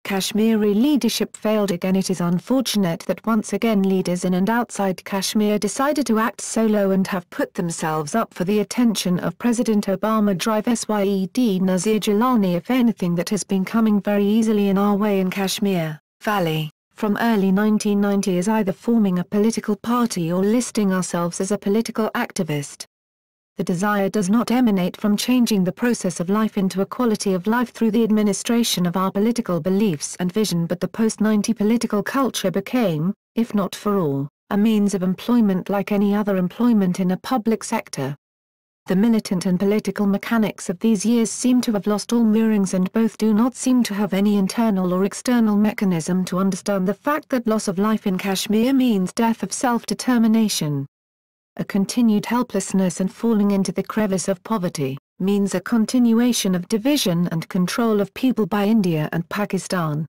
Kashmiri leadership failed again. It is unfortunate that once again leaders in and outside Kashmir decided to act solo and have put themselves up for the attention of President Obama. Drive Syed Nazir Gilani. If anything that has been coming very easily in our way in Kashmir Valley from early 1990 is either forming a political party or listing ourselves as a political activist. The desire does not emanate from changing the process of life into a quality of life through the administration of our political beliefs and vision, but the post-90 political culture became, if not for all, a means of employment like any other employment in a public sector. The militant and political mechanics of these years seem to have lost all moorings, and both do not seem to have any internal or external mechanism to understand the fact that loss of life in Kashmir means death of self-determination. A continued helplessness and falling into the crevice of poverty means a continuation of division and control of people by India and Pakistan.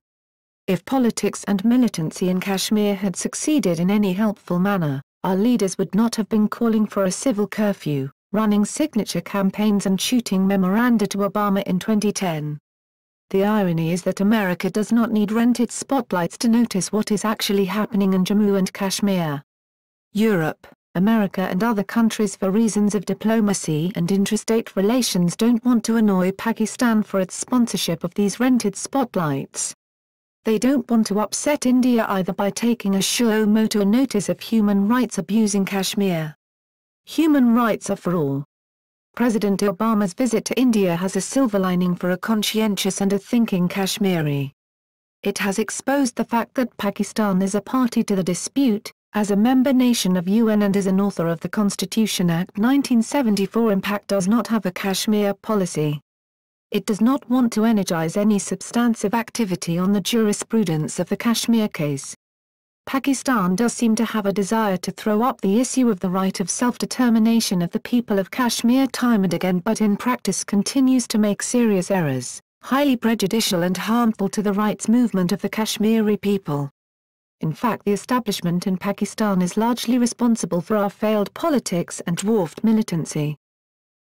If politics and militancy in Kashmir had succeeded in any helpful manner, our leaders would not have been calling for a civil curfew, running signature campaigns and shooting memoranda to Obama in 2010. The irony is that America does not need rented spotlights to notice what is actually happening in Jammu and Kashmir. Europe, America and other countries, for reasons of diplomacy and intrastate relations, don't want to annoy Pakistan for its sponsorship of these rented spotlights. They don't want to upset India either by taking a suo motu notice of human rights abuse in Kashmir. Human rights are for all. President Obama's visit to India has a silver lining for a conscientious and a thinking Kashmiri. It has exposed the fact that Pakistan is a party to the dispute, as a member nation of UN and as an author of the Constitution Act 1974. Impact does not have a Kashmir policy. It does not want to energize any substantive activity on the jurisprudence of the Kashmir case. Pakistan does seem to have a desire to throw up the issue of the right of self-determination of the people of Kashmir time and again, but in practice continues to make serious errors, highly prejudicial and harmful to the rights movement of the Kashmiri people. In fact, the establishment in Pakistan is largely responsible for our failed politics and dwarfed militancy.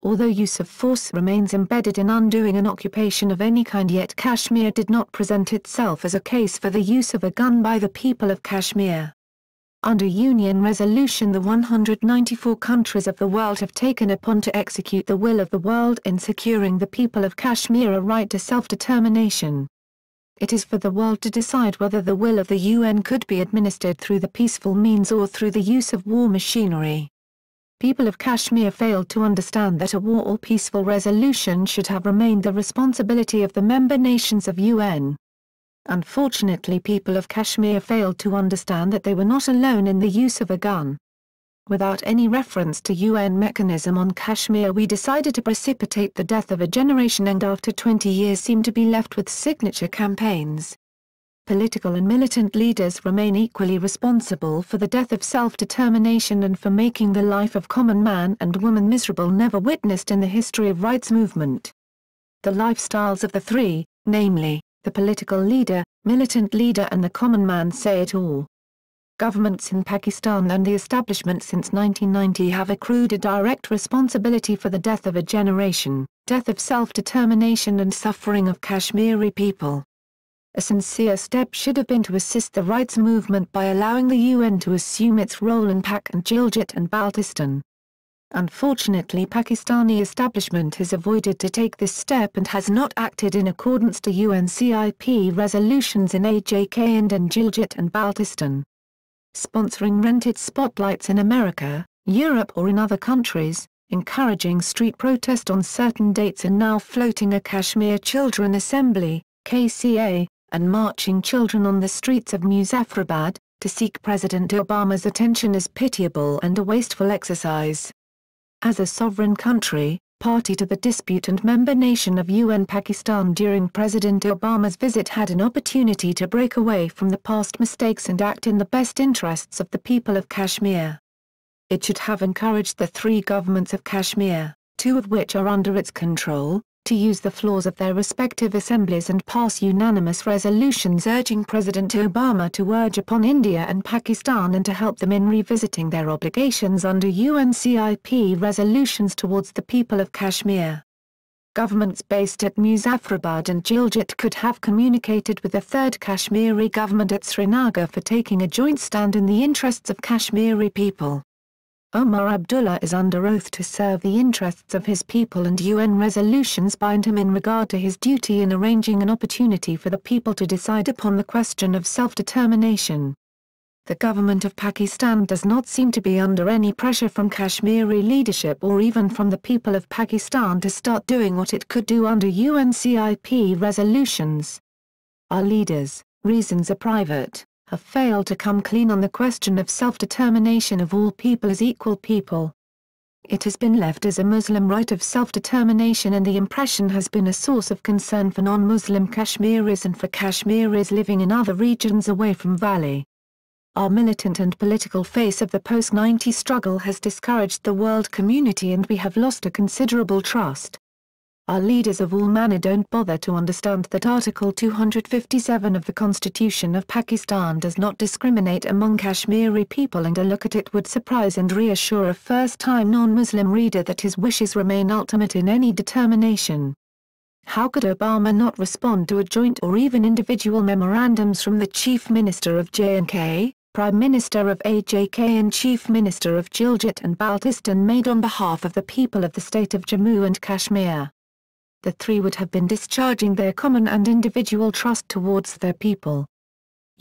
Although use of force remains embedded in undoing an occupation of any kind, yet Kashmir did not present itself as a case for the use of a gun by the people of Kashmir. Under UN resolution, the 194 countries of the world have taken upon to execute the will of the world in securing the people of Kashmir a right to self-determination. It is for the world to decide whether the will of the UN could be administered through the peaceful means or through the use of war machinery. People of Kashmir failed to understand that a war or peaceful resolution should have remained the responsibility of the member nations of UN. Unfortunately, people of Kashmir failed to understand that they were not alone in the use of a gun. Without any reference to UN mechanism on Kashmir, we decided to precipitate the death of a generation, and after 20 years seem to be left with signature campaigns. Political and militant leaders remain equally responsible for the death of self-determination and for making the life of common man and woman miserable, never witnessed in the history of rights movement. The lifestyles of the three, namely, the political leader, militant leader and the common man, say it all. Governments in Pakistan and the establishment since 1990 have accrued a direct responsibility for the death of a generation, death of self-determination and suffering of Kashmiri people. A sincere step should have been to assist the rights movement by allowing the UN to assume its role in Pak and Gilgit and Baltistan. Unfortunately, Pakistani establishment has avoided to take this step and has not acted in accordance to UNCIP resolutions in AJK and in Gilgit and Baltistan. Sponsoring rented spotlights in America, Europe or in other countries, encouraging street protest on certain dates, and now floating a Kashmir Children Assembly, KCA, and marching children on the streets of Muzaffarabad, to seek President Obama's attention is pitiable and a wasteful exercise. As a sovereign country, party to the dispute and member nation of UN, Pakistan during President Obama's visit had an opportunity to break away from the past mistakes and act in the best interests of the people of Kashmir. It should have encouraged the three governments of Kashmir, two of which are under its control, to use the floors of their respective assemblies and pass unanimous resolutions urging President Obama to urge upon India and Pakistan and to help them in revisiting their obligations under UNCIP resolutions towards the people of Kashmir. governments based at Muzaffarabad and Gilgit could have communicated with the third Kashmiri government at Srinagar for taking a joint stand in the interests of Kashmiri people. Omar Abdullah is under oath to serve the interests of his people, and UN resolutions bind him in regard to his duty in arranging an opportunity for the people to decide upon the question of self-determination. The government of Pakistan does not seem to be under any pressure from Kashmiri leadership or even from the people of Pakistan to start doing what it could do under UNCIP resolutions. Our leaders, reasons are private, have failed to come clean on the question of self-determination of all people as equal people. It has been left as a Muslim right of self-determination, and the impression has been a source of concern for non-Muslim Kashmiris and for Kashmiris living in other regions away from Valley. Our militant and political face of the post-90 struggle has discouraged the world community, and we have lost a considerable trust. Our leaders of all manner don't bother to understand that Article 257 of the Constitution of Pakistan does not discriminate among Kashmiri people, and a look at it would surprise and reassure a first-time non-Muslim reader that his wishes remain ultimate in any determination. How could Obama not respond to a joint or even individual memorandums from the Chief Minister of J&K, Prime Minister of AJK and Chief Minister of Gilgit and Baltistan made on behalf of the people of the state of Jammu and Kashmir? The three would have been discharging their common and individual trust towards their people.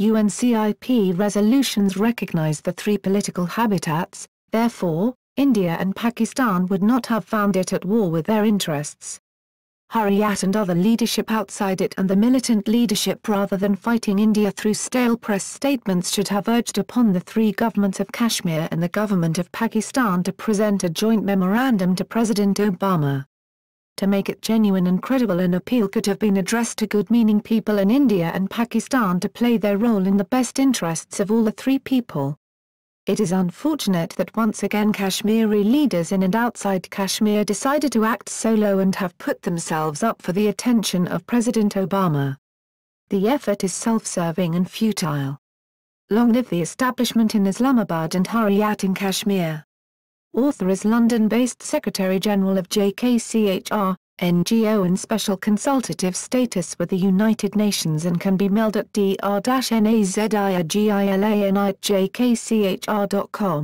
UNCIP resolutions recognize the three political habitats, therefore, India and Pakistan would not have found it at war with their interests. Hurriyat and other leadership outside it and the militant leadership, rather than fighting India through stale press statements, should have urged upon the three governments of Kashmir and the government of Pakistan to present a joint memorandum to President Obama. To make it genuine and credible, an appeal could have been addressed to good-meaning people in India and Pakistan to play their role in the best interests of all the three people. It is unfortunate that once again Kashmiri leaders in and outside Kashmir decided to act solo and have put themselves up for the attention of President Obama. The effort is self-serving and futile. Long live the establishment in Islamabad and Hurriyat in Kashmir. Author is London-based Secretary-General of JKCHR, NGO in special consultative status with the United Nations, and can be mailed at dr-nazir@jkchr.com.